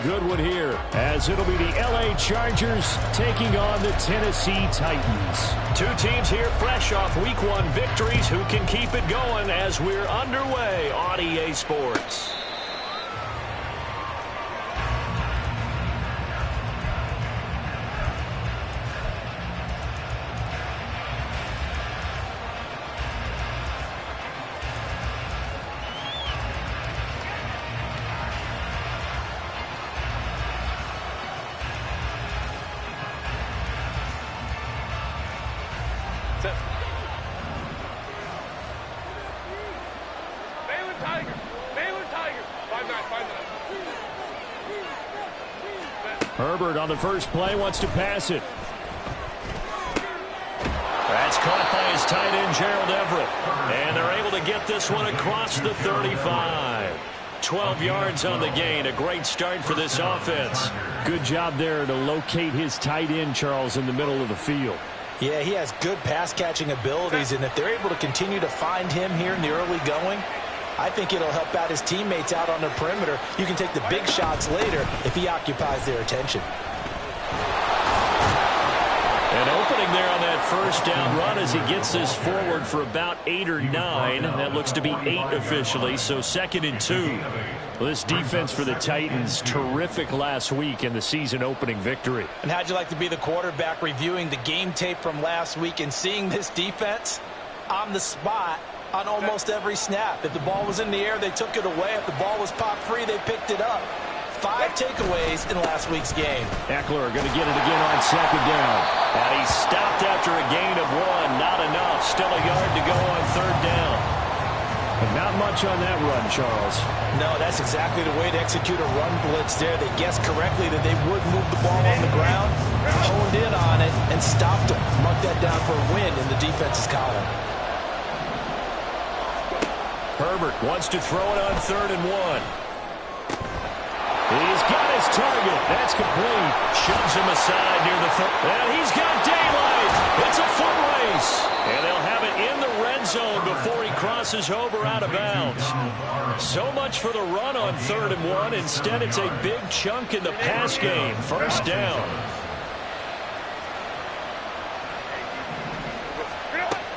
good one here, as it'll be the LA Chargers taking on the Tennessee Titans. Two teams here fresh off Week 1 victories who can keep it going as we're underway on EA Sports. Herbert on the first play wants to pass it. That's caught by his tight end, Gerald Everett. And they're able to get this one across the 35. 12 yards on the gain. A great start for this offense. Good job there to locate his tight end, Charles, in the middle of the field. Yeah, he has good pass-catching abilities, and if they're able to continue to find him here in the early going, I think it'll help out his teammates out on the perimeter. You can take the big shots later if he occupies their attention. An opening there on that first down run as he gets this forward for about 8 or 9. That looks to be 8 officially, so 2nd and 2. Well, this defense for the Titans, terrific last week in the season opening victory. And how'd you like to be the quarterback reviewing the game tape from last week and seeing this defense on the spot on almost every snap? If the ball was in the air, they took it away. If the ball was popped free, they picked it up. 5 takeaways in last week's game. Eckler going to get it again on 2nd down. And he stopped after a gain of 1. Not enough. Still a yard to go on 3rd down. But not much on that run, Charles. No, that's exactly the way to execute a run blitz there. They guessed correctly that they would move the ball on the ground, honed in on it, and stopped them. Mark that down for a win in the defense's column. Herbert wants to throw it on 3rd and 1. He's got his target. That's complete. Shoves him aside near the foot. And he's got daylight. It's a foot race. And they'll have it in the red zone before he crosses over out of bounds. So much for the run on 3rd and 1. Instead, it's a big chunk in the pass game. 1st down.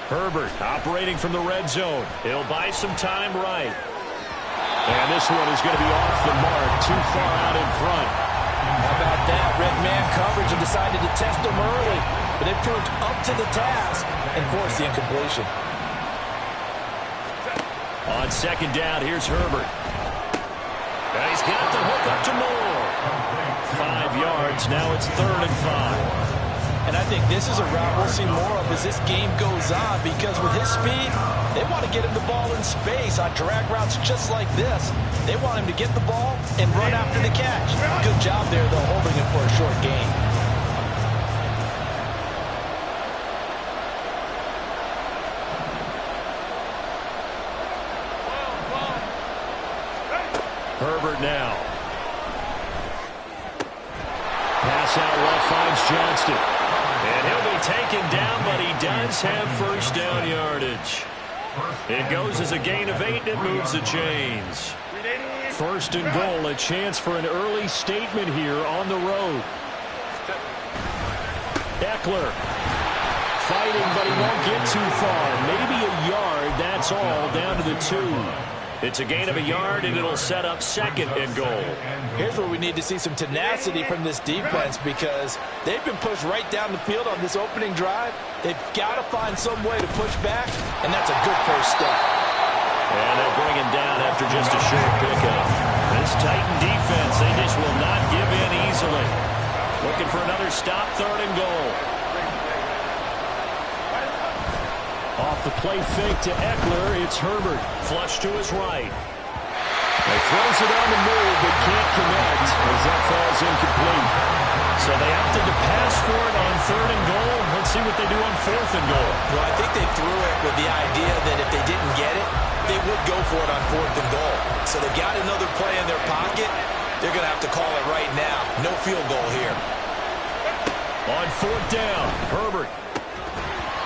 Herbert operating from the red zone. He'll buy some time right. And this one is going to be off the mark, too far out in front. How about that? Red man coverage and decided to test him early. But it proved up to the task and forced the incompletion. On 2nd down, here's Herbert. And he's got the hook up to Moore. 5 yards. Now it's 3rd and 5. And I think this is a route we'll see more of as this game goes on, because with his speed, they want to get him the ball in space on drag routes just like this. They want him to get the ball and run after the catch. Good job there, though, holding him for a short gain. Herbert now. Pass out left finds Johnston. And he'll be taken down, but he does have 1st down yardage. It goes as a gain of 8, and it moves the chains. 1st and goal, a chance for an early statement here on the road. Eckler fighting, but he won't get too far. Maybe a yard, that's all, down to the 2. It's a gain of a yard, and it'll set up 2nd and goal. Here's where we need to see some tenacity from this defense, because they've been pushed right down the field on this opening drive. They've got to find some way to push back, and that's a good first step. And they'll bring him down after just a short pickup. This Titan defense, they just will not give in easily. Looking for another stop, 3rd and goal. Off the play fake to Eckler, it's Herbert. Flush to his right. He throws it on the move, but can't connect as that falls incomplete. So they opted to pass for it on 3rd and goal. Let's see what they do on 4th and goal. Well, I think they threw it with the idea that if they didn't get it, they would go for it on 4th and goal. So they've got another play in their pocket. They're going to have to call it right now. No field goal here. On 4th down, Herbert.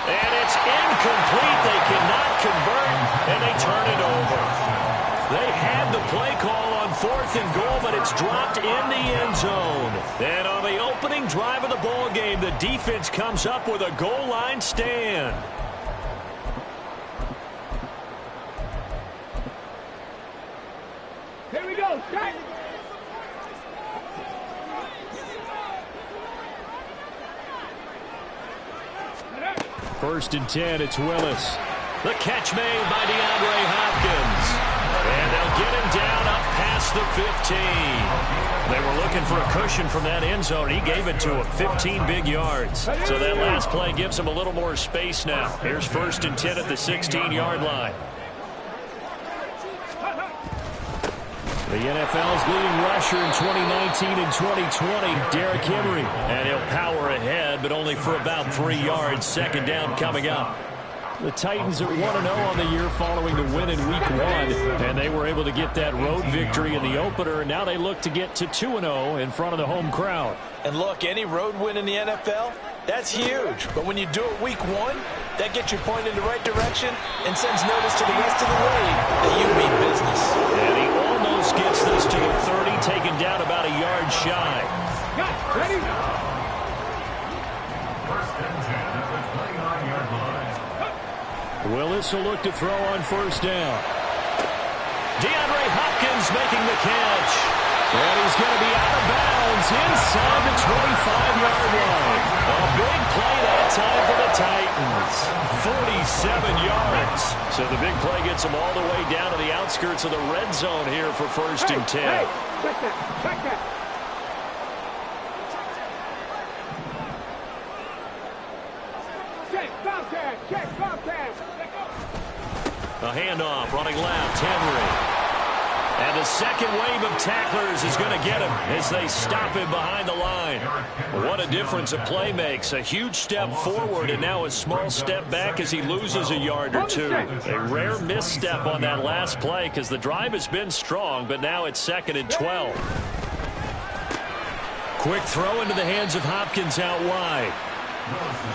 And it's incomplete. They cannot convert, and they turn it over. They had the play call on 4th and goal, but it's dropped in the end zone. And on the opening drive of the ball game, the defense comes up with a goal line stand. Here we go. Strike. First and 10, it's Willis. The catch made by DeAndre Hopkins. And they'll get him down up past the 15. They were looking for a cushion from that end zone. He gave it to him, 15 big yards. So that last play gives him a little more space now. Here's first and 10 at the 16-yard line. The NFL's leading rusher in 2019 and 2020, Derrick Henry. And he'll power ahead, but only for about 3 yards. Second down coming up. The Titans are 1-0 on the year following the win in Week 1. And they were able to get that road victory in the opener. And now they look to get to 2-0 in front of the home crowd. And look, any road win in the NFL, that's huge. But when you do it Week 1, that gets you pointed in the right direction and sends notice to the rest of the league that you mean business. And he almost gets this to the 30, taken down about a yard shy. Got ready. Willis will look to throw on first down. DeAndre Hopkins making the catch. And he's going to be out of bounds inside the 25-yard line. A big play that time for the Titans. 47 yards. So the big play gets them all the way down to the outskirts of the red zone here for first and 10. Hey, check that. Check that. Check, Bobcat. Check, Bobcat. A handoff running left, Henry. And the second wave of tacklers is going to get him as they stop him behind the line. What a difference a play makes. A huge step forward and now a small step back as he loses a yard or two. A rare misstep on that last play because the drive has been strong, but now it's 2nd and 12. Quick throw into the hands of Hopkins out wide.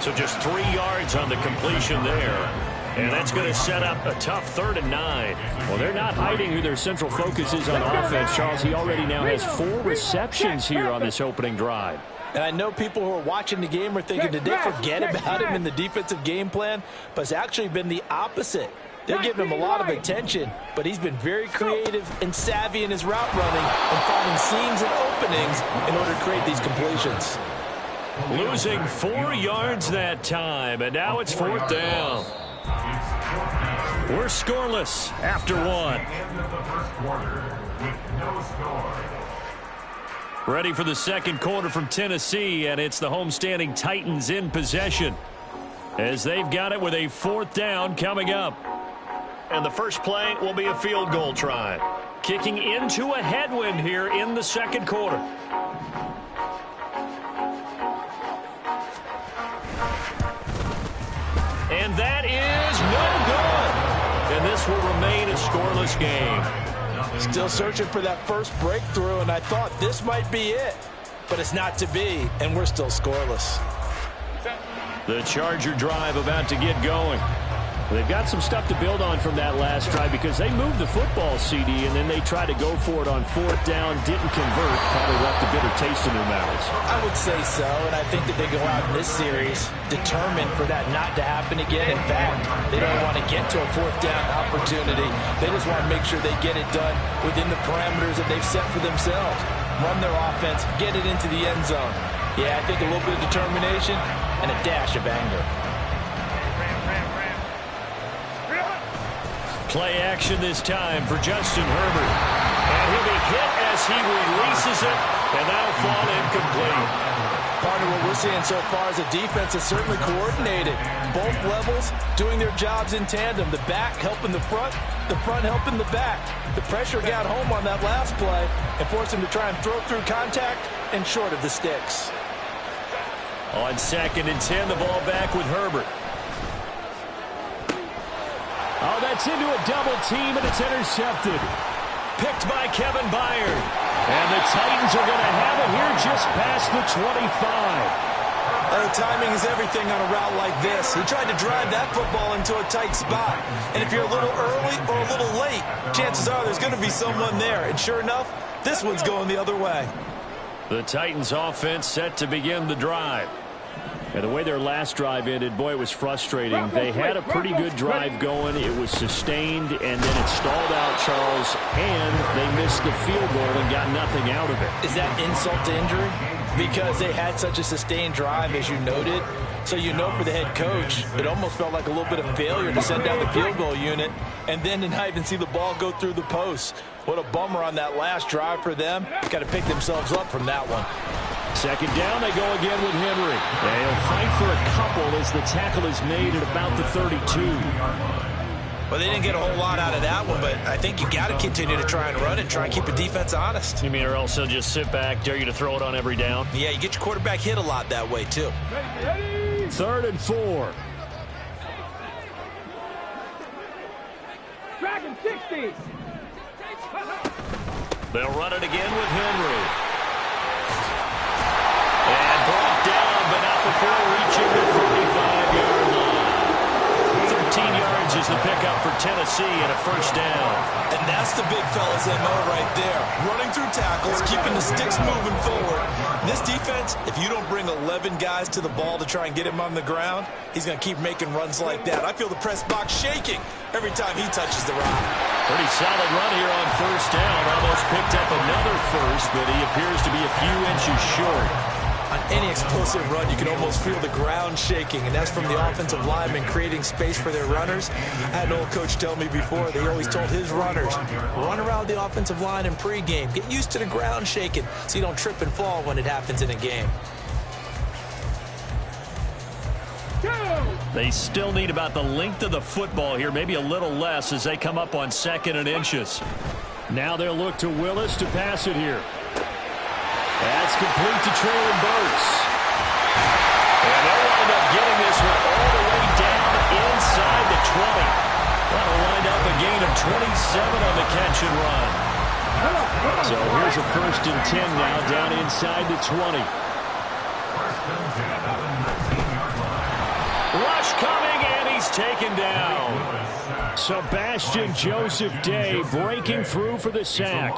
So just 3 yards on the completion there. And that's going to set up a tough 3rd and 9. Well, they're not hiding who their central focus is on offense, Charles. He already now has 4 receptions here on this opening drive. And I know people who are watching the game are thinking, did they forget about him in the defensive game plan? But it's actually been the opposite. They're giving him a lot of attention, but he's been very creative and savvy in his route running and finding seams and openings in order to create these completions. Losing 4 yards that time, and now it's 4th down. We're scoreless after 1. Ready for the second quarter from Tennessee, and it's the homestanding Titans in possession as they've got it with a 4th down coming up. And the first play will be a field goal try. Kicking into a headwind here in the second quarter. And that is no good. And this will remain a scoreless game. Still searching for that first breakthrough, and I thought this might be it. But it's not to be, and we're still scoreless. The Charger drive about to get going. They've got some stuff to build on from that last drive because they moved the football, CD, and then they tried to go for it on 4th down, didn't convert, probably left a bitter taste in their mouths. I would say so, and I think that they go out in this series determined for that not to happen again. In fact, they don't want to get to a 4th down opportunity. They just want to make sure they get it done within the parameters that they've set for themselves. Run their offense, get it into the end zone. Yeah, I think a little bit of determination and a dash of anger. Play action this time for Justin Herbert. And he'll be hit as he releases it, and that'll fall incomplete. Part of what we're seeing so far is the defense is certainly coordinated. Both levels doing their jobs in tandem. The back helping the front helping the back. The pressure got home on that last play and forced him to try and throw through contact and short of the sticks. On 2nd and 10, the ball back with Herbert. Oh, that's into a double team, and it's intercepted. Picked by Kevin Byard. And the Titans are going to have it here just past the 25. Timing is everything on a route like this. He tried to drive that football into a tight spot. And if you're a little early or a little late, chances are there's going to be someone there. And sure enough, this one's going the other way. The Titans offense set to begin the drive. And the way their last drive ended, boy, it was frustrating. They had a pretty good drive going. It was sustained, and then it stalled out, Charles, and they missed the field goal and got nothing out of it. Is that insult to injury? Because they had such a sustained drive, as you noted. So you know for the head coach, it almost felt like a little bit of failure to send down the field goal unit and then to not even see the ball go through the post. What a bummer on that last drive for them. Got to pick themselves up from that one. Second down, they go again with Henry. They'll fight for a couple as the tackle is made at about the 32. Well, they didn't get a whole lot out of that one, but I think you got to continue to try and run and try and keep the defense honest. You mean or else they'll just sit back, dare you to throw it on every down? Yeah, you get your quarterback hit a lot that way, too. 3rd and 4. Dragon 60. They'll run it again with Henry. And brought down, but not before reaching the 45-yard line. 13 yards is the pickup for Tennessee and a first down. And that's the big fella's MO right there. Running through tackles, keeping the sticks moving forward. This defense, if you don't bring 11 guys to the ball to try and get him on the ground, he's going to keep making runs like that. I feel the press box shaking every time he touches the rock. Pretty solid run here on first down. Almost picked up another first, but he appears to be a few inches short. On any explosive run, you can almost feel the ground shaking, and that's from the offensive linemen creating space for their runners. I had an old coach tell me before, they always told his runners, run around the offensive line in pregame. Get used to the ground shaking so you don't trip and fall when it happens in a game. They still need about the length of the football here, maybe a little less as they come up on 2nd and inches. Now they'll look to Willis to pass it here. That's complete to Traylon Burks. And they'll wind up getting this one all the way down inside the 20. That'll wind up a gain of 27 on the catch and run. So here's a 1st and 10 now down inside the 20. Rush coming, and he's taken down. Sebastian Joseph Day breaking through for the sack.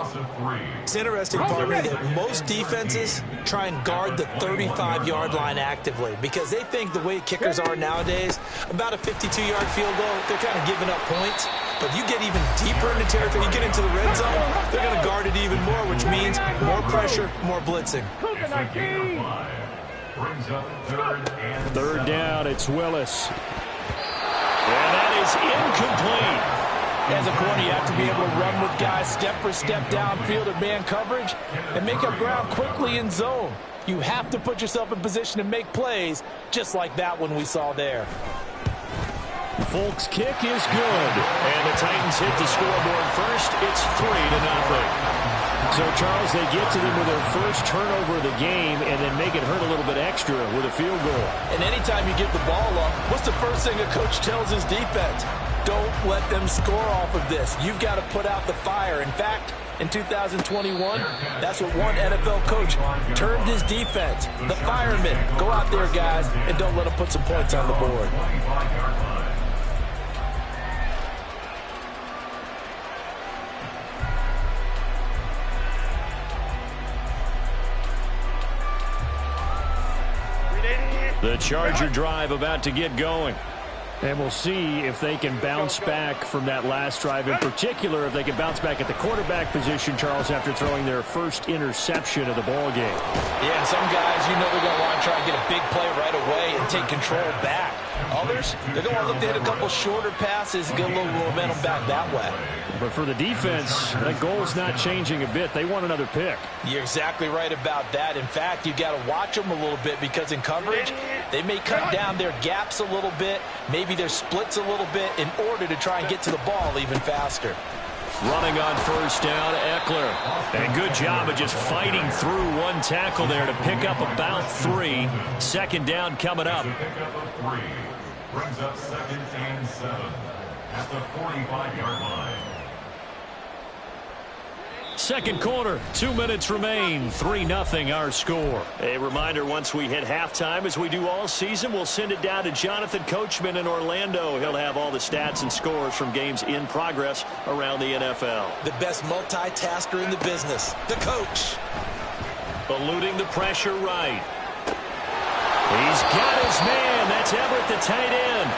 It's interesting, partner, that most defenses try and guard the 35-yard line actively because they think the way kickers are nowadays, about a 52-yard field goal, they're kind of giving up points. But you get even deeper into territory, you get into the red zone, they're going to guard it even more, which means more pressure, more blitzing. 3rd down, it's Willis. And that is incomplete. As a corner, you have to be able to run with guys step for step downfield at man coverage and make up ground quickly in zone. You have to put yourself in position to make plays just like that one we saw there. Folk's kick is good. And the Titans hit the scoreboard first. It's 3-0. So, Charles, they get to them with their first turnover of the game and then make it hurt a little bit extra with a field goal. And anytime you give the ball up, what's the first thing a coach tells his defense? Don't let them score off of this. You've got to put out the fire. In fact, in 2021, that's what one NFL coach termed his defense. The firemen. Go out there, guys, and don't let them put some points on the board. The Charger drive about to get going. And we'll see if they can bounce back from that last drive. In particular, if they can bounce back at the quarterback position, Charles, after throwing their first interception of the ball game. Yeah, some guys, you know they're going to want to try and get a big play right away and take control back. Others, they're going to look to hit a couple shorter passes, get a little momentum back that way. But for the defense, that goal's not changing a bit. They want another pick. You're exactly right about that. In fact, you got to watch them a little bit because in coverage, they may cut down their gaps a little bit, maybe their splits a little bit in order to try and get to the ball even faster. Running on first down, Eckler. And good job of just fighting through one tackle there to pick up about 3. 2nd down coming up. Brings up 2nd and 7 at the 45-yard line. second quarter. 2 minutes remain. 3-0 our score. A reminder, once we hit halftime, as we do all season, we'll send it down to Jonathan Coachman in Orlando. He'll have all the stats and scores from games in progress around the NFL. The best multitasker in the business, the coach. Eluding the pressure right. He's got his man. That's Everett, the tight end.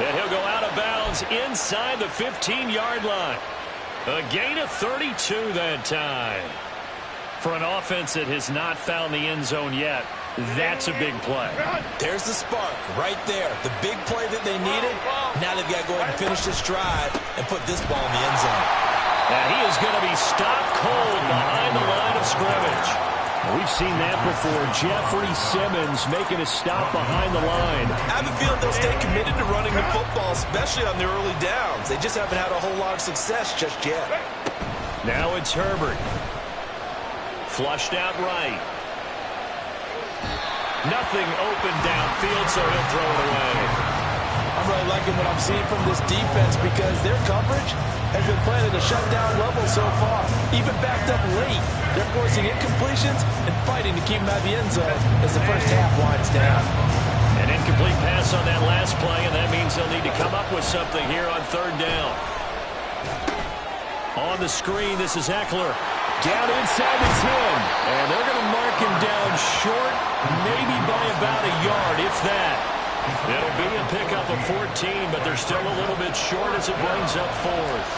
And he'll go out of bounds inside the 15-yard line. A gain of 32 that time. For an offense that has not found the end zone yet, that's a big play. There's the spark right there. The big play that they needed. Now they've got to go ahead and finish this drive and put this ball in the end zone. And he is going to be stopped cold behind the line of scrimmage. We've seen that before. Jeffrey Simmons making a stop behind the line. I have a feeling they'll stay committed to running the football, especially on the early downs. They just haven't had a whole lot of success just yet. Now it's Herbert. Flushed out right. Nothing open downfield, so he'll throw it away. I'm really liking what I'm seeing from this defense because their coverage has been playing at a shutdown level so far. Even backed up late, they're forcing incompletions and fighting to keep them out of the end zone as the first half winds down. An incomplete pass on that last play, and that means they'll need to come up with something here on third down. On the screen, this is Eckler. Down inside the 10. And they're going to mark him down short, maybe by about a yard, if that. It'll be a pickup of 14, but they're still a little bit short as it brings up fourth.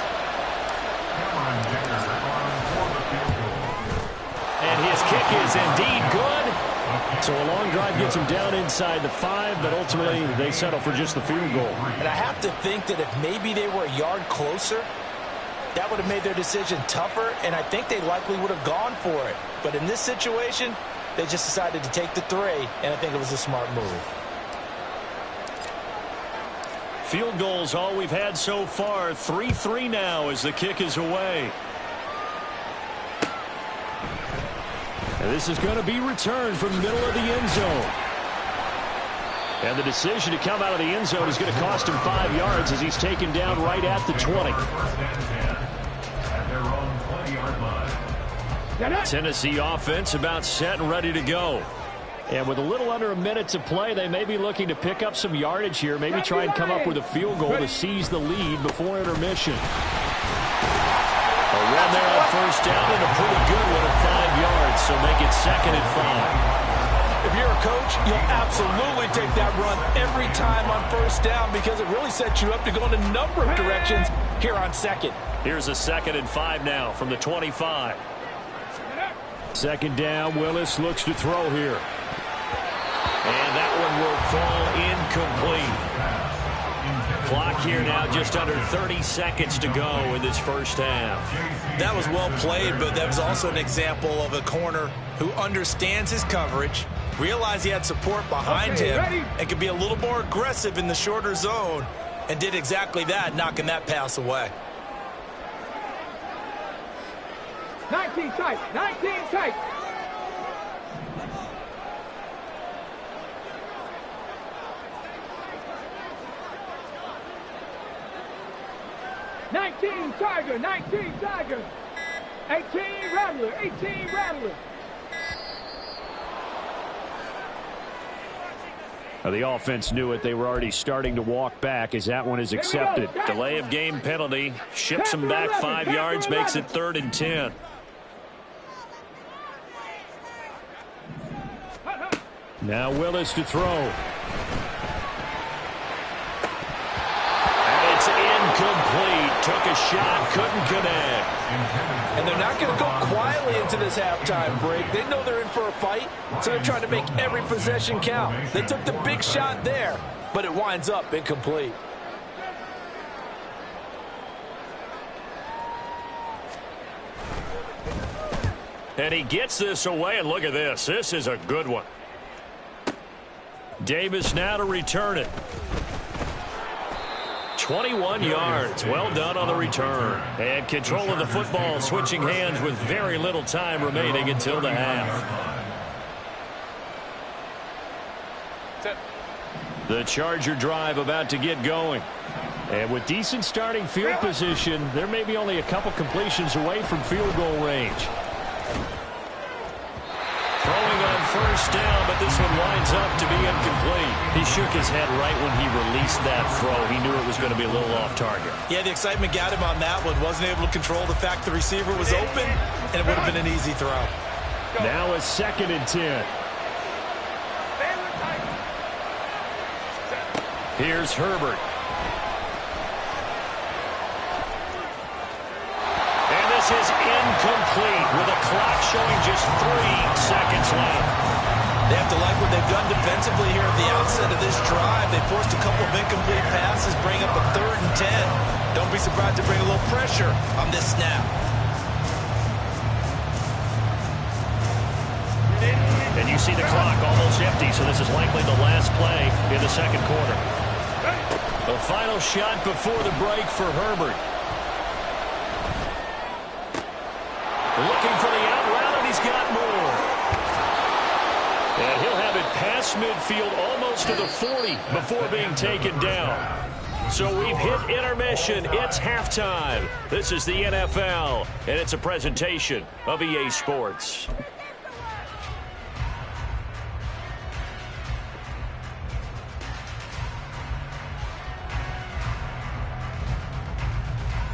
And his kick is indeed good. So a long drive gets him down inside the 5, but ultimately they settle for just the field goal. And I have to think that if maybe they were a yard closer, that would have made their decision tougher, and I think they likely would have gone for it. But in this situation, they just decided to take the 3, and I think it was a smart move. Field goals all we've had so far. 3-3 now as the kick is away. And this is going to be returned from the middle of the end zone. And the decision to come out of the end zone is going to cost him 5 yards as he's taken down right at the 20. Tennessee offense about set and ready to go. And with a little under a minute to play, they may be looking to pick up some yardage here. Maybe try and come up with a field goal to seize the lead before intermission. A run there on first down and a pretty good one at 5 yards, so make it 2nd and 5. If you're a coach, you'll absolutely take that run every time on first down because it really sets you up to go in a number of directions here on 2nd. Here's a 2nd and 5 now from the 25. 2nd down, Willis looks to throw here. And that one will fall incomplete. Clock here now just under 30 seconds to go in this first half. That was well played, but that was also an example of a corner who understands his coverage, realized he had support behind him, and could be a little more aggressive in the shorter zone, and did exactly that, knocking that pass away. 19 tight, 19 tight. Tiger, 19 Tiger, 18 Rattler, 18 Rattler. Now the offense knew it. They were already starting to walk back as that one is accepted. Delay of game penalty. Ships them back 5 yards, makes it 3rd and 10. Now Willis to throw. Incomplete. Took a shot, couldn't connect. And they're not going to go quietly into this halftime break. They know they're in for a fight, so they're trying to make every possession count. They took the big shot there, but it winds up incomplete. And he gets this away, and look at this. This is a good one. Davis now to return it. 21 yards. Well done on the return. And control of the football, switching hands with very little time remaining until the half. The Charger drive about to get going. And with decent starting field position, there may be only a couple completions away from field goal range. Throwing on first down, but this one winds up to be incomplete. He shook his head right when he released that throw. He knew it was going to be a little off target. Yeah, the excitement got him on that one. Wasn't able to control the fact the receiver was open, and it would have been an easy throw. Now a 2nd and 10. Here's Herbert. And this is incomplete with a clock showing just 3 seconds left. They have to like what they've done defensively here at the outset of this drive. They forced a couple of incomplete passes, bring up a 3rd and 10. Don't be surprised to bring a little pressure on this snap. And you see the clock almost empty, so this is likely the last play in the 2nd quarter. The final shot before the break for Herbert. Looking for the out route, and he's got more. And he'll have it past midfield almost to the 40 before being taken down. So we've hit intermission. It's halftime. This is the NFL, and it's a presentation of EA Sports.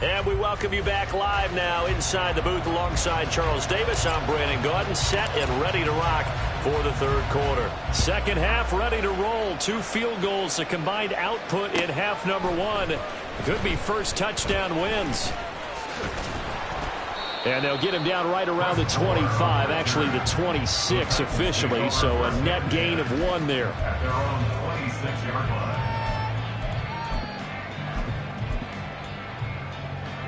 And we welcome you back live now inside the booth alongside Charles Davis. I'm Brandon Gaudin, set and ready to rock for the 3rd quarter. 2nd half ready to roll. 2 field goals, the combined output in half number 1. Could be first touchdown wins. And they'll get him down right around the 25, actually the 26 officially, so a net gain of 1 there. At their own 26-yard line.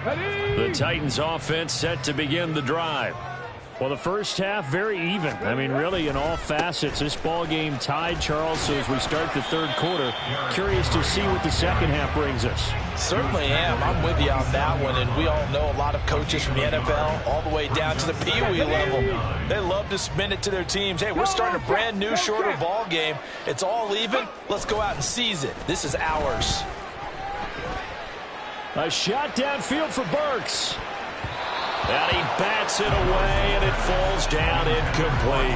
The Titans offense set to begin the drive. Well, the first half very even. I mean, really in all facets. This ball game tied, Charles, so as we start the 3rd quarter, curious to see what the 2nd half brings us. Certainly am. I'm with you on that one, and we all know a lot of coaches from the NFL all the way down to the Pee Wee level. They love to spin it to their teams. Hey, we're starting a brand new, shorter ball game. It's all even. Let's go out and seize it. This is ours. A shot downfield for Burks. And he bats it away, and it falls down incomplete.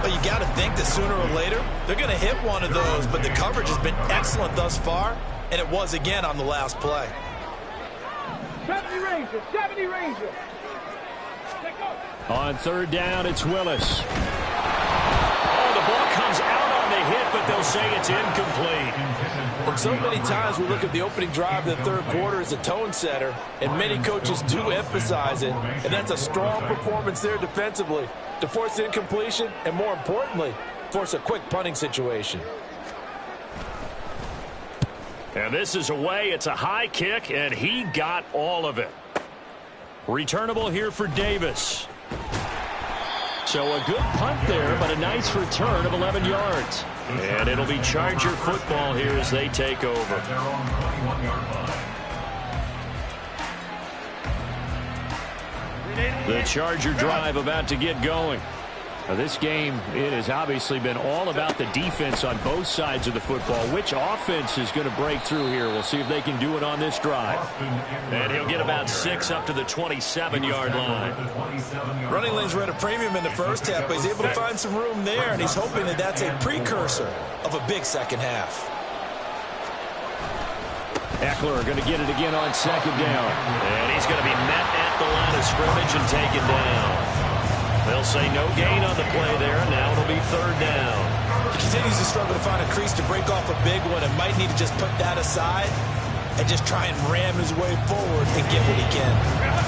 Well, you got to think that sooner or later, they're going to hit one of those, but the coverage has been excellent thus far, and it was again on the last play. 70 Rangers, 70 Rangers. On 3rd down, it's Willis. Oh, the ball comes out on the hit, but they'll say it's incomplete. And so many times we look at the opening drive of the 3rd quarter as a tone setter, and many coaches do emphasize it, and that's a strong performance there defensively to force incompletion and, more importantly, force a quick punting situation. And this is away. It's a high kick, and he got all of it. Returnable here for Davis. So a good punt there, but a nice return of 11 yards. And it'll be Charger football here as they take over. At their own 21-yard line. The Charger drive about to get going. Now this game, it has obviously been all about the defense on both sides of the football. Which offense is going to break through here? We'll see if they can do it on this drive. And he'll get about 6 up to the 27-yard line. Running lanes were at a premium in the first half, but he's able to find some room there, and he's hoping that that's a precursor of a big 2nd half. Eckler going to get it again on 2nd down. And he's going to be met at the line of scrimmage and taken down. They'll say no gain on the play there. Now it'll be 3rd down. He continues to struggle to find a crease to break off a big one and might need to just put that aside and just try and ram his way forward and get what he can.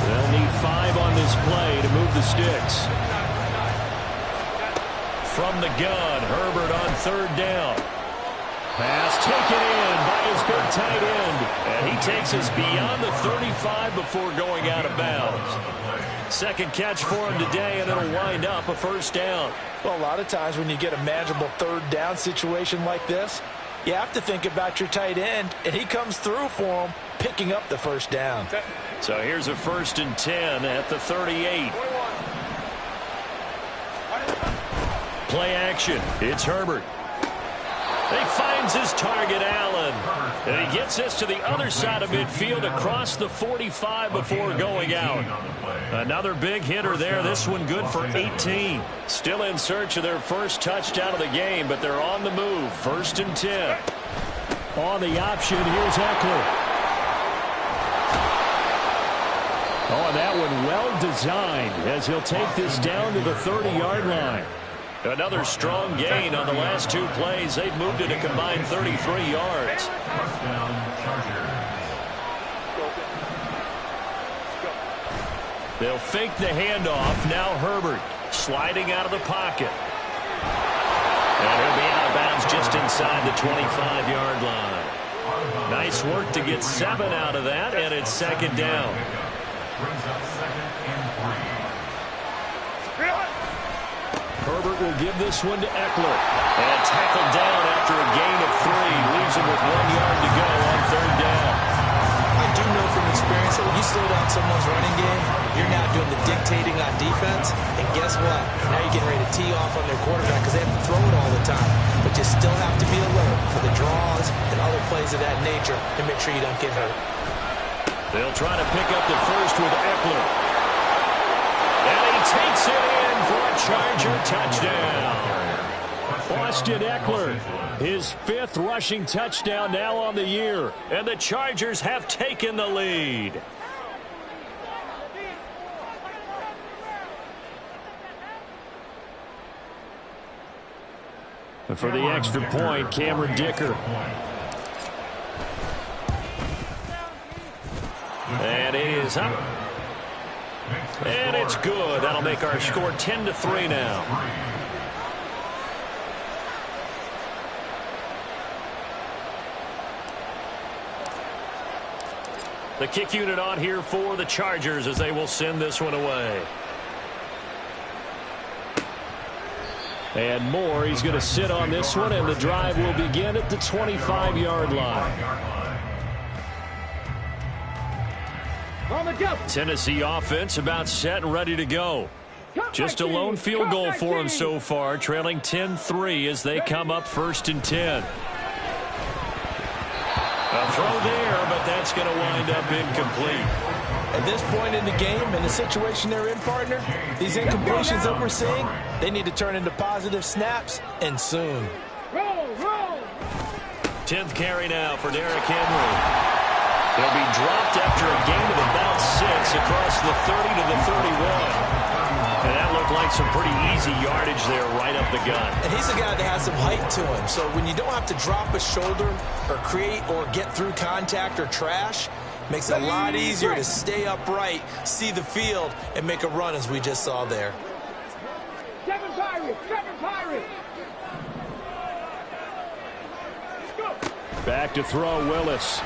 They'll need 5 on this play to move the sticks. From the gun, Herbert on 3rd down. Pass taken in by his big tight end. And he takes us beyond the 35 before going out of bounds. 2nd catch for him today, and it'll wind up a 1st down. Well, a lot of times when you get a manageable 3rd down situation like this, you have to think about your tight end, and he comes through for him, picking up the 1st down. So here's a 1st and 10 at the 38. Play action. It's Herbert. He finds his target, Allen. And he gets this to the other side of midfield across the 45 before going out. Another big hitter there. This one good for 18. Still in search of their first touchdown of the game, but they're on the move. 1st and 10. On the option, here's Eckler. Oh, and that one well designed as he'll take this down to the 30-yard line. Another strong gain on the last 2 plays. They've moved it a combined 33 yards. Touchdown, Chargers. They'll fake the handoff. Now Herbert sliding out of the pocket. And he'll be out of bounds just inside the 25-yard line. Nice work to get 7 out of that, and it's 2nd down. Brings up 2nd and 3. Herbert will give this one to Eckler. And tackled down after a gain of 3. Leaves him with 1 yard to go on 3rd down. I do know from experience that when you slow down someone's running game, you're now doing the dictating on defense. And guess what? Now you're getting ready to tee off on their quarterback because they have to throw it all the time. But you still have to be alert for the draws and other plays of that nature and make sure you don't get hurt. They'll try to pick up the first with Eckler. And he takes it in for a Charger touchdown. Austin Eckler, his 5th rushing touchdown now on the year. And the Chargers have taken the lead. And for the extra point, Cameron Dicker. And it is up. And it's good. That'll make our score 10-3 now. The kick unit on here for the Chargers as they will send this one away. And Moore, he's going to sit on this one, and the drive will begin at the 25-yard line. Tennessee offense about set and ready to go. Just a lone field goal for them so far, trailing 10-3 as they come up 1st and 10. A throw there, but that's going to wind up incomplete. At this point in the game, in the situation they're in, partner, these incompletions that we're seeing, they need to turn into positive snaps, and soon. 10th carry now for Derrick Henry. He'll be dropped after a gain of about 6 across the 30 to the 31. And that looked like some pretty easy yardage there right up the gut. And he's a guy that has some height to him. So when you don't have to drop a shoulder or create or get through contact or trash, makes it a lot easier to stay upright, see the field, and make a run as we just saw there. 7 Pirates! 7 Pirates! Back to throw, Willis.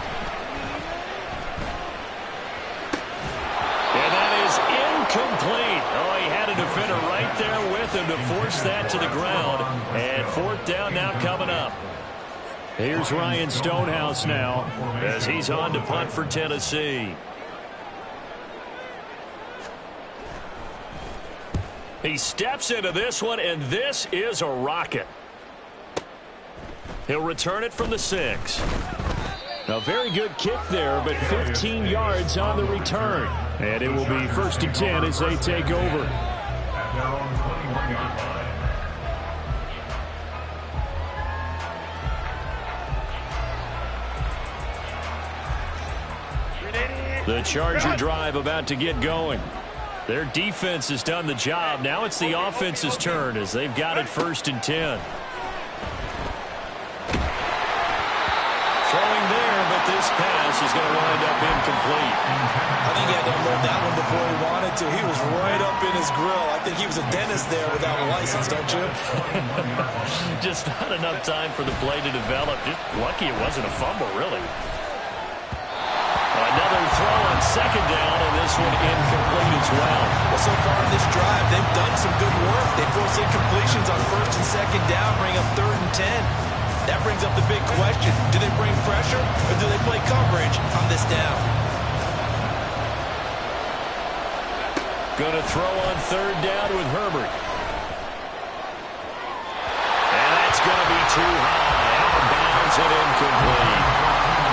And that is incomplete. Oh, he had a defender right there with him to force that to the ground. And 4th down now coming up. Here's Ryan Stonehouse now as he's on to punt for Tennessee. He steps into this one, and this is a rocket. He'll return it from the 6. A very good kick there, but 15 yards on the return. And it will be 1st and 10 as they take over. At their own 21-yard line. The Charger drive about to get going. Their defense has done the job. Now it's the offense's turn as they've got it 1st and 10. Throwing there, but this pass is going to wind up incomplete. I think he had to unload that one before he wanted to. He was right up in his grill. I think he was a dentist there without a license, don't you? Just not enough time for the play to develop. Just lucky it wasn't a fumble, really. Another throw on 2nd down, and this one incomplete as well. Well, so far in this drive, they've done some good work. They force incompletions on 1st and 2nd down, bring up 3rd and 10. That brings up the big question. Do they bring pressure or do they play coverage on this down? Going to throw on 3rd down with Herbert. And that's going to be too high. Out of and incomplete.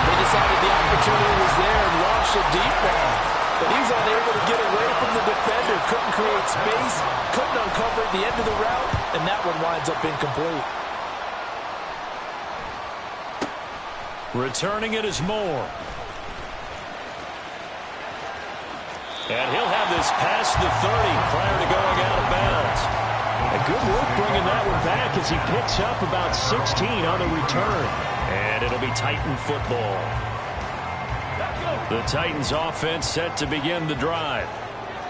They decided the opportunity was there and launched a deep ball. But he's unable to get away from the defender. Couldn't create space. Couldn't uncover at the end of the route. And that one winds up incomplete. Returning it is Moore. And he'll have this past the 30 prior to going out of bounds. A good work bringing that one back as he picks up about 16 on the return. And it'll be Titan football. The Titans offense set to begin the drive.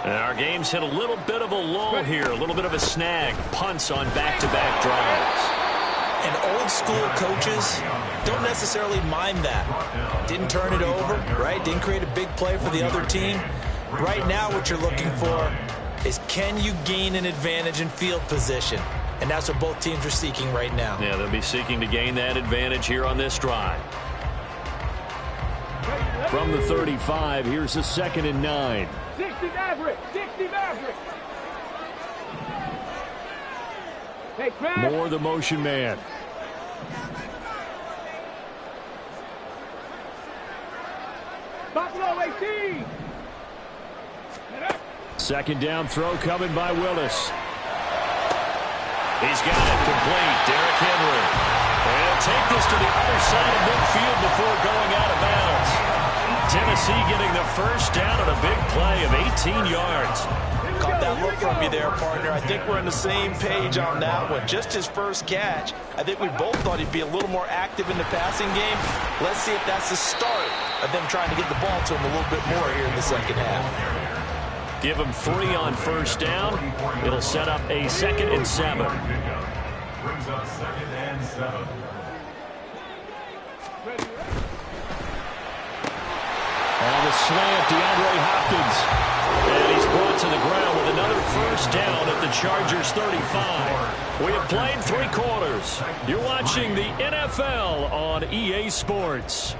And our game's hit a little bit of a lull here, a little bit of a snag. Punts on back-to-back drives. And old school coaches don't necessarily mind that. Didn't turn it over, right? Didn't create a big play for the other team. Right now what you're looking for is, can you gain an advantage in field position? And that's what both teams are seeking right now. Yeah, they'll be seeking to gain that advantage here on this drive. From the 35, here's a 2nd and 9. 60 Maverick, 60 Maverick. Hey, Chris. Moore the motion man. Buffalo 18. 2nd down throw coming by Willis. He's got it complete. Derrick Henry. And take this to the other side of midfield before going out of bounds. Tennessee getting the first down on a big play of 18 yards. Caught that look from you there, partner. I think we're on the same page on that one. Just his first catch. I think we both thought he'd be a little more active in the passing game. Let's see if that's the start of them trying to get the ball to him a little bit more here in the second half. Give him 3 on first down. It'll set up a 2nd and 7. Brings up 2nd and 7. On the slant, DeAndre Hopkins. And he's brought to the ground with another first down at the Chargers 35. We have played 3 quarters. You're watching the NFL on EA Sports.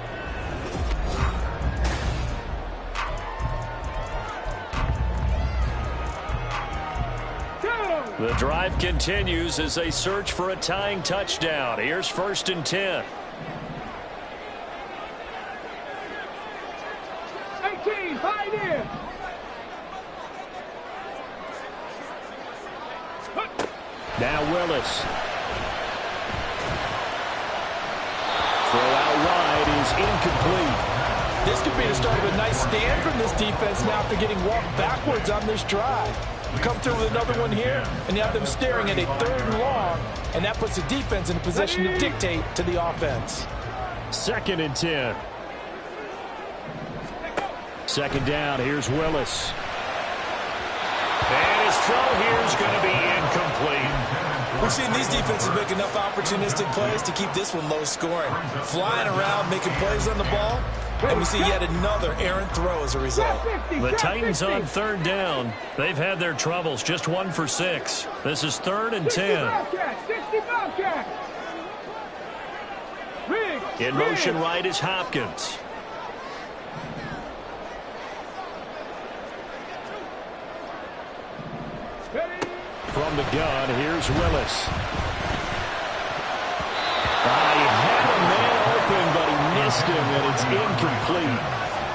The drive continues as they search for a tying touchdown. Here's 1st and 10. 18, fight in. Now Willis. Throw out wide is incomplete. This could be the start of a nice stand from this defense now after getting walked backwards on this drive. Come through with another one here, and you have them staring at a 3rd and long, and that puts the defense in a position to dictate to the offense. 2nd and 10. 2nd down, here's Willis. And his throw here is going to be incomplete. We've seen these defenses make enough opportunistic plays to keep this one low scoring. Flying around, making plays on the ball, and we see yet another errant throw as a result. The Titans on 3rd down. They've had their troubles, just 1 for 6. This is 3rd and 10. 60 Bobcats. In motion right is Hopkins. From the gun, here's Willis. He had a man open, but he missed him, and it's incomplete.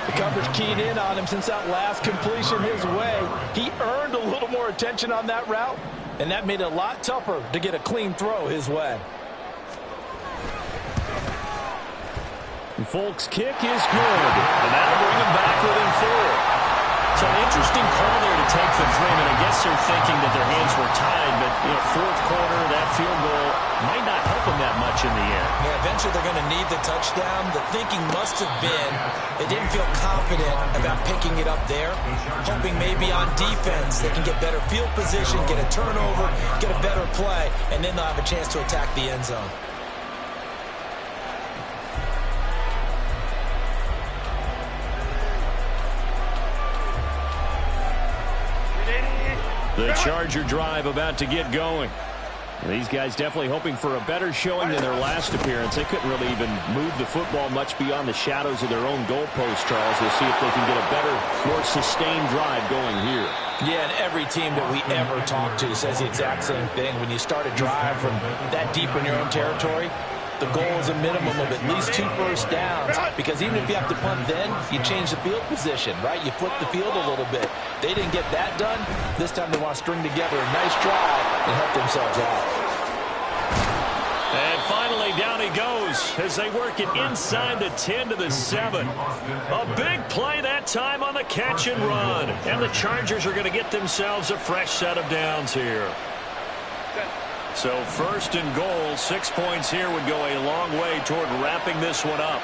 The coverage keyed in on him since that last completion his way. He earned a little more attention on that route, and that made it a lot tougher to get a clean throw his way. Folk's kick is good. And that'll bring him back within 4. So an interesting call there to take the 3. And I guess they're thinking that their hands were tied, but 4th quarter, that field goal might not help them that much in the end. Yeah, eventually they're going to need the touchdown. The thinking must have been they didn't feel confident about picking it up there, hoping maybe on defense they can get better field position, get a turnover, get a better play, and then they'll have a chance to attack the end zone. The Charger drive about to get going. These guys definitely hoping for a better showing than their last appearance. They couldn't really even move the football much beyond the shadows of their own goalpost, Charles. We'll see if they can get a better, more sustained drive going here. Yeah, and every team that we ever talk to says the exact same thing. When you start a drive from that deep in your own territory, the goal is a minimum of at least 2 first downs, because even if you have to punt then, you change the field position, right? You flip the field a little bit. They didn't get that done. This time they want to string together a nice drive and help themselves out. And finally, down he goes as they work it inside the 10 to the 7. A big play that time on the catch and run. And the Chargers are going to get themselves a fresh set of downs here. So first and goal, 6 points here would go a long way toward wrapping this one up.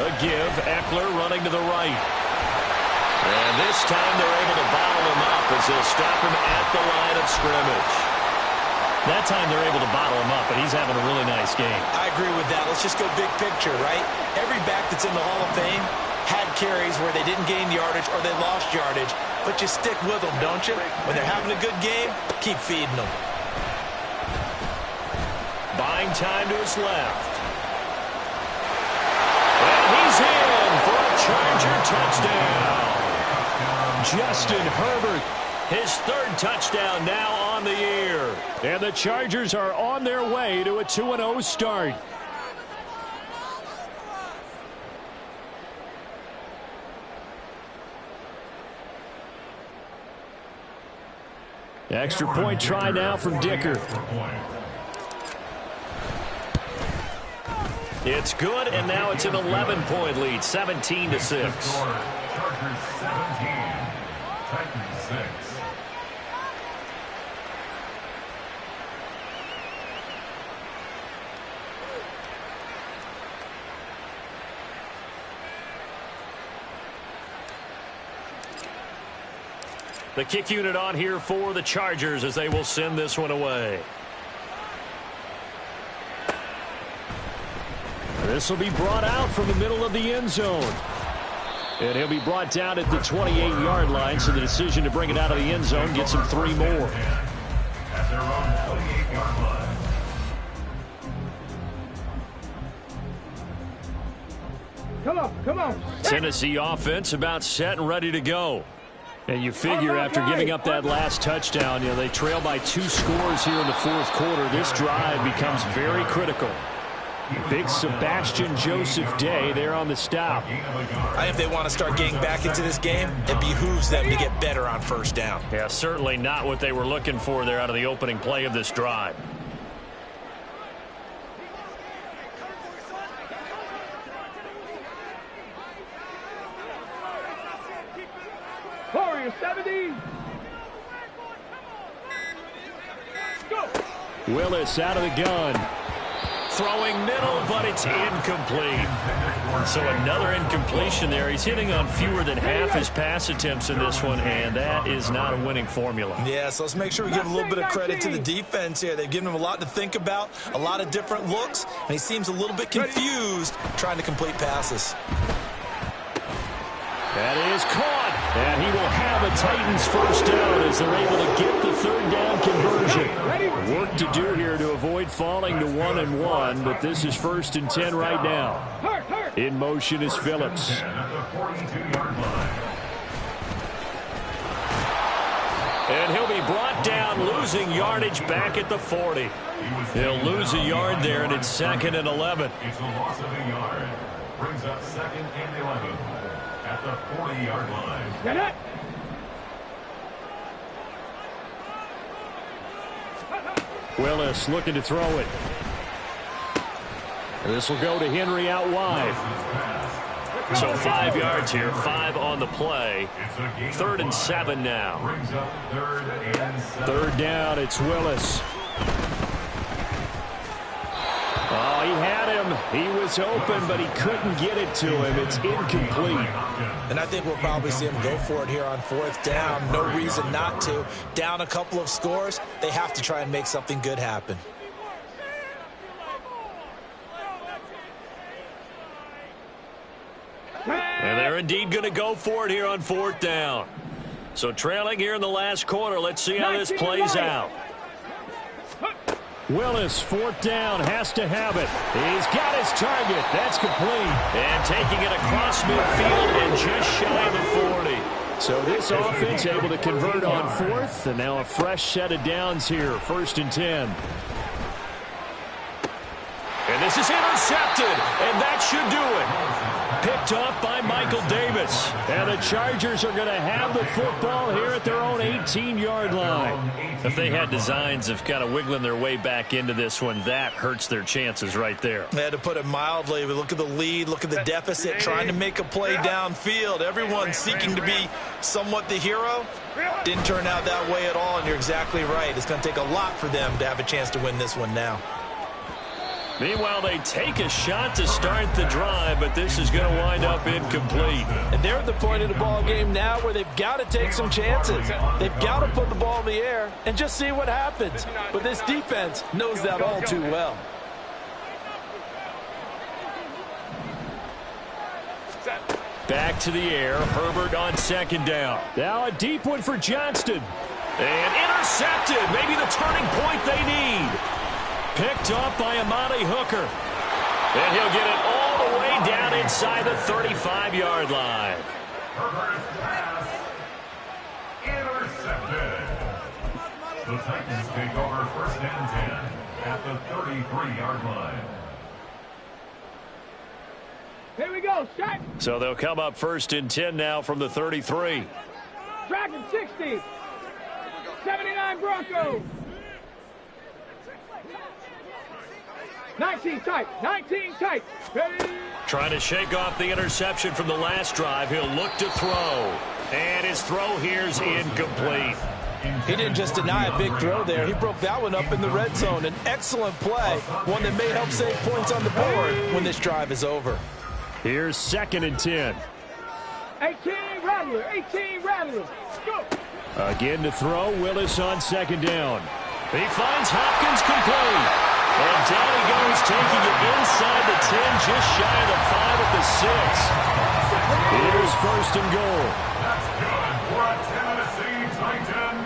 A give, Eckler running to the right. And this time they're able to bottle him up as they'll stop him at the line of scrimmage. That time they're able to bottle him up, but he's having a really nice game. I agree with that. Let's just go big picture, right? Every back that's in the Hall of Fame had carries where they didn't gain yardage or they lost yardage, but you stick with them, don't you? When they're having a good game, keep feeding them. Buying time to his left. And he's in for a Charger touchdown. Justin Herbert, his 3rd touchdown now on the year. And the Chargers are on their way to a 2-0 start. Extra point try now from Dicker. It's good, and now it's an 11-point lead, 17 to 6. Chargers 17, Titans 6. The kick unit on here for the Chargers as they will send this one away. This will be brought out from the middle of the end zone. And he'll be brought down at the 28-yard line, so the decision to bring it out of the end zone gets him 3 more. At their own 28-yard line. Come on. Tennessee offense about set and ready to go. And you figure after giving up that last touchdown, they trail by 2 scores here in the 4th quarter. This drive becomes very critical. Big Sebastian Joseph Day there on the stop. I think if they want to start getting back into this game, it behooves them to get better on first down. Yeah, certainly not what they were looking for there out of the opening play of this drive. Warriors 70. Go. Willis out of the gun. Throwing middle, but it's incomplete. So another incompletion there. He's hitting on fewer than half his pass attempts in this one, and that is not a winning formula. Yeah, so let's make sure we give a little bit of credit to the defense here. They've given him a lot to think about, a lot of different looks, and he seems a little bit confused trying to complete passes. That is caught, and he will have a Titans first down as they're able to get the 3rd down conversion. Work to do here to avoid falling to 1-1, but this is 1st and 10 right now. In motion is Phillips. And he'll be brought down, losing yardage back at the 40. He'll lose a yard there, and it's 2nd and 11. It's a loss of a yard. Brings up 2nd and 11 at the 40-yard line. Get it. Willis looking to throw it. This will go to Henry out wide. So 5 yards here, 5 on the play. 3rd and 7 now. Brings up 3rd and 7. 3rd down, it's Willis. Oh, he had him. He was open, but he couldn't get it to him. It's incomplete. And I think we'll probably see him go for it here on 4th down. No reason not to. Down a couple of scores, they have to try and make something good happen. And they're indeed going to go for it here on 4th down. So trailing here in the last quarter, let's see how this plays out. Willis, 4th down, has to have it. He's got his target. That's complete. And taking it across midfield and just shy of the 40. So this offense able to convert on 4th, and now a fresh set of downs here, 1st and 10. This is intercepted, and that should do it. Picked off by Michael Davis. And the Chargers are going to have the football here at their own 18-yard line. If they had designs of kind of wiggling their way back into this one, that hurts their chances right there. To put it mildly, we look at the lead, look at the deficit, trying to make a play downfield. Everyone seeking to be somewhat the hero. Didn't turn out that way at all, and you're exactly right. It's going to take a lot for them to have a chance to win this one now. Meanwhile, they take a shot to start the drive, but this is going to wind up incomplete. And they're at the point of the ball game now where they've got to take some chances. They've got to put the ball in the air and just see what happens. But this defense knows that all too well. Back to the air. Herbert on second down. Now a deep one for Johnston. And intercepted. Maybe the turning point they need. Picked off by Amani Hooker. And he'll get it all the way down inside the 35-yard line. Herbert's pass intercepted. The Titans take over first and 10 at the 33-yard line. Here we go, shot. So they'll come up first and 10 now from the 33. Tracking 60. 79 Broncos. 19 tight. 19 tight. Ready? Trying to shake off the interception from the last drive. He'll look to throw. And his throw here's incomplete. He didn't just deny a big throw there. He broke that one up in the red zone. An excellent play. One that may help save points on the board when this drive is over. Here's second and 10. 18 Rattler. 18 Rattler. Go. Again to throw. Willis on second down. He finds Hopkins complete. And down he goes, taking it inside the 10, just shy of the 5 at the 6. Here's first and goal. That's good for a Tennessee Titan.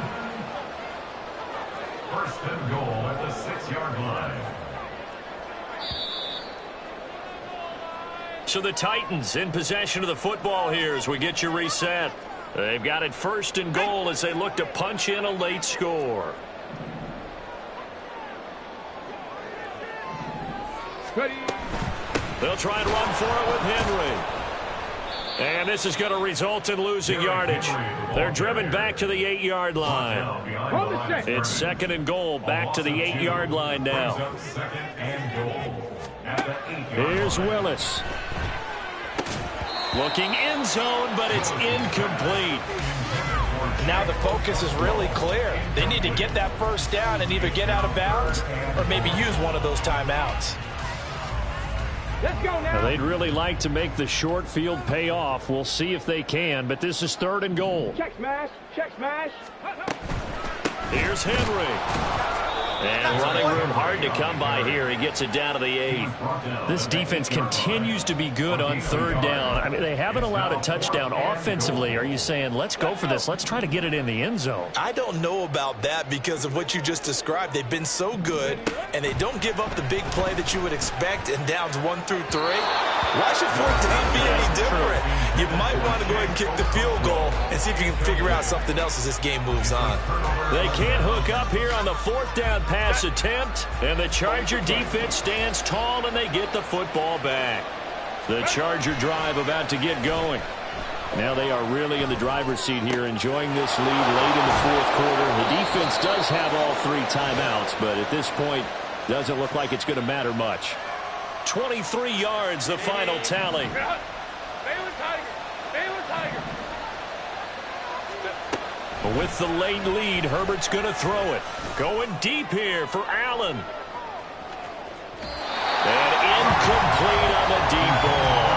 First and goal at the 6-yard line. So the Titans in possession of the football here as we get you reset. They've got it first and goal as they look to punch in a late score. Ready. They'll try and run for it with Henry. And this is going to result in losing yardage. They're driven back to the 8-yard line. Hold the set. It's second and goal back to the 8-yard line now. Second and goal at the 8-yard Here's Willis. Looking end zone, but it's incomplete. Now the focus is really clear. They need to get that first down and either get out of bounds or maybe use one of those timeouts. Let's go now. They'd really like to make the short field pay off. We'll see if they can, but this is third and goal. Check smash. Check smash. Here's Henry. And running room hard to come by here. He gets it down to the 8. This defense continues to be good on third down. I mean, they haven't allowed a touchdown offensively. Are you saying, let's go for this? Let's try to get it in the end zone. I don't know about that because of what you just described. They've been so good, and they don't give up the big play that you would expect in downs 1 through 3. Why should fourth down be any different? You might want to go ahead and kick the field goal and see if you can figure out something else as this game moves on. They can't hook up here on the fourth down pass attempt, and the Charger defense stands tall, and they get the football back. The Charger drive about to get going. Now they are really in the driver's seat here, enjoying this lead late in the fourth quarter. The defense does have all 3 timeouts, but at this point, doesn't look like it's going to matter much. 23 yards, the final tally. With the late lead, Herbert's going to throw it. Going deep here for Allen. And incomplete on the deep ball.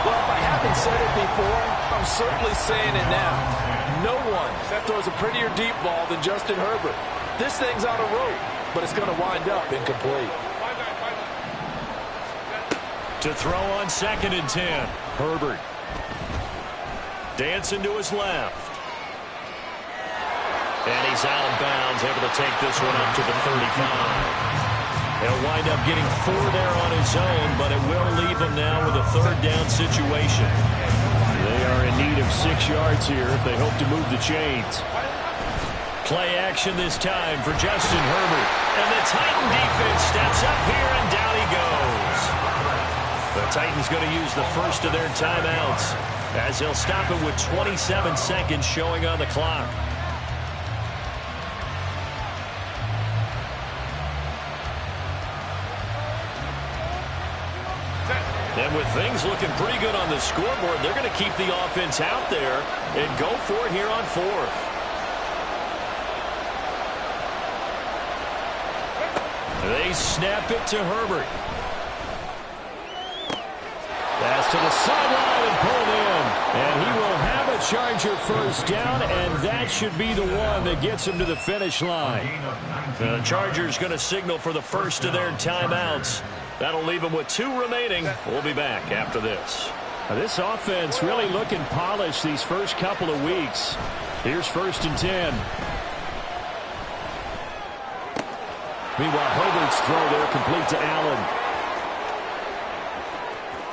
Well, if I haven't said it before, I'm certainly saying it now. No one throws a prettier deep ball than Justin Herbert. This thing's on a rope, but it's going to wind up incomplete. To throw on second and 10. Herbert. Dancing to his left. And he's out of bounds, able to take this one up to the 35. He'll wind up getting 4 there on his own, but it will leave him now with a third down situation. They are in need of 6 yards here if they hope to move the chains. Play action this time for Justin Herbert. And the Titan defense steps up here, and down he goes. The Titans going to use the first of their timeouts as they'll stop it with 27 seconds showing on the clock. And with things looking pretty good on the scoreboard, they're going to keep the offense out there and go for it here on fourth. They snap it to Herbert. Pass to the sideline and pulled in. And he will have a Charger first down, and that should be the one that gets him to the finish line. The Chargers going to signal for the first of their timeouts. That'll leave them with 2 remaining. We'll be back after this. Now, this offense really looking polished these first couple of weeks. Here's 1st and 10. Meanwhile, Herbert's throw there complete to Allen.